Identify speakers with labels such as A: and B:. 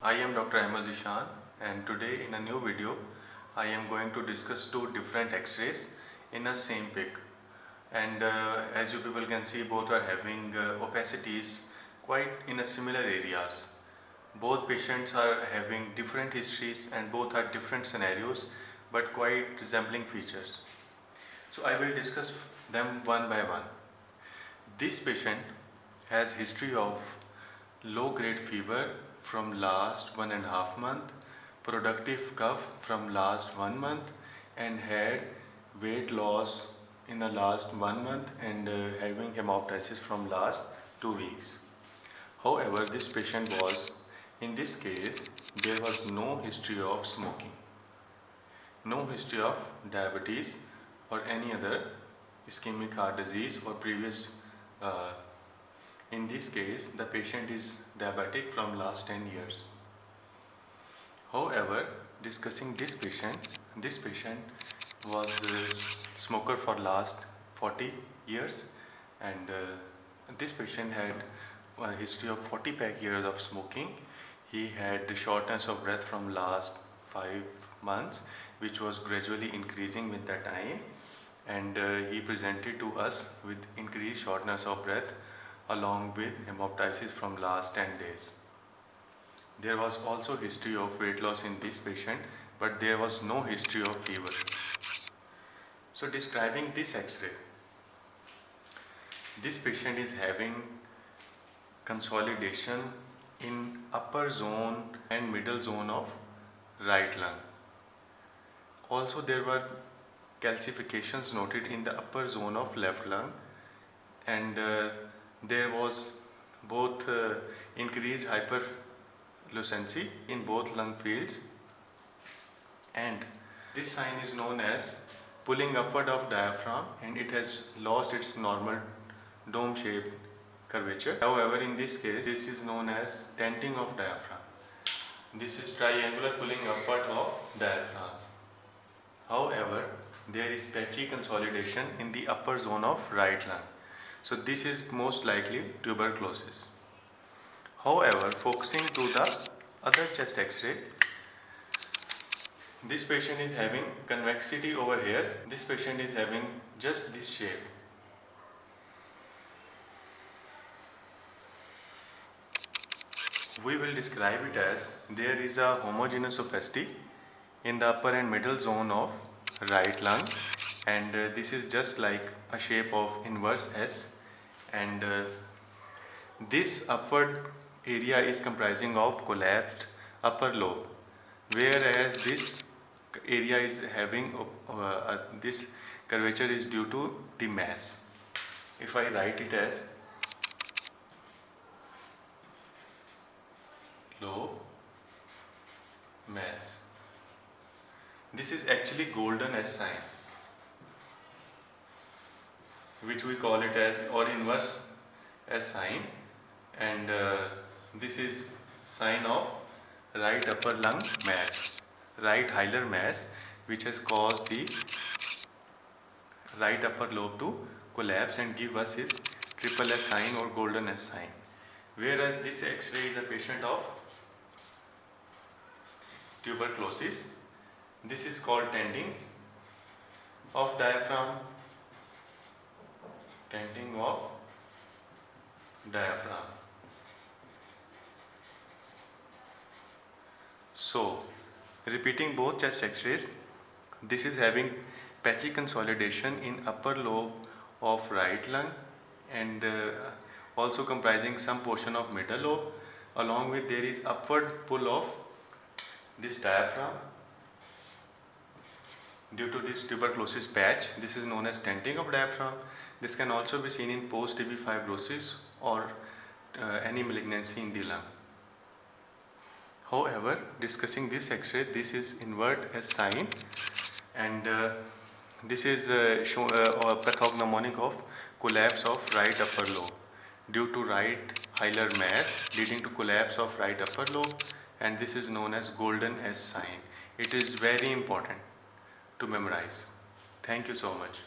A: I am Dr. Ahmed Zishan, and today in a new video I am going to discuss two different x-rays in a same pic. And as you people can see, both are having opacities quite in a similar areas. Both patients are having different histories and both are different scenarios but quite resembling features. So I will discuss them one by one. This patient has history of low grade fever from last 1.5 month, productive cough from last 1 month, and had weight loss in the last 1 month and having hemoptysis from last 2 weeks. However, this patient was, in this case, there was no history of smoking, no history of diabetes or any other ischemic heart disease or previous in this case, the patient is diabetic from last 10 years. However, discussing this patient was a smoker for last 40 years, and this patient had a history of 40 pack years of smoking. He had shortness of breath from last 5 months, which was gradually increasing with the time, and he presented to us with increased shortness of breath along with hemoptysis from last 10 days. There was also history of weight loss in this patient, but there was no history of fever. So describing this x-ray, this patient is having consolidation in upper zone and middle zone of right lung. Also there were calcifications noted in the upper zone of left lung, and there was both increased hyperlucency in both lung fields, and this sign is known as pulling upward of diaphragm, and it has lost its normal dome shaped curvature. However, in this case, this is known as tenting of diaphragm. This is triangular pulling upward of diaphragm. However, there is patchy consolidation in the upper zone of right lung. So this is most likely tuberculosis. However, focusing to the other chest x-ray, this patient is having convexity over here. This patient is having just this shape. We will describe it as there is a homogeneous opacity in the upper and middle zone of right lung, and this is just like a shape of inverse S, and this upward area is comprising of collapsed upper lobe, whereas this area is having this curvature is due to the mass. If I write it as lobe mass, this is actually golden S sign, which we call it as or inverse S sign, and this is sign of right upper lung mass, right hilar mass, which has caused the right upper lobe to collapse and give us his triple S sign or golden S sign. Whereas this X-ray is a patient of tuberculosis. This is called tenting of diaphragm, tenting of diaphragm. So, repeating both chest x-rays, this is having patchy consolidation in upper lobe of right lung, and also comprising some portion of middle lobe, along with there is upward pull of this diaphragm due to this tuberculosis patch. This is known as tenting of diaphragm. This can also be seen in post-TB fibrosis or any malignancy in the lung. However, discussing this X-ray, this is invert S sign, and this is pathognomonic of collapse of right upper lobe due to right hilar mass leading to collapse of right upper lobe, and this is known as golden S sign. It is very important to memorize. Thank you so much.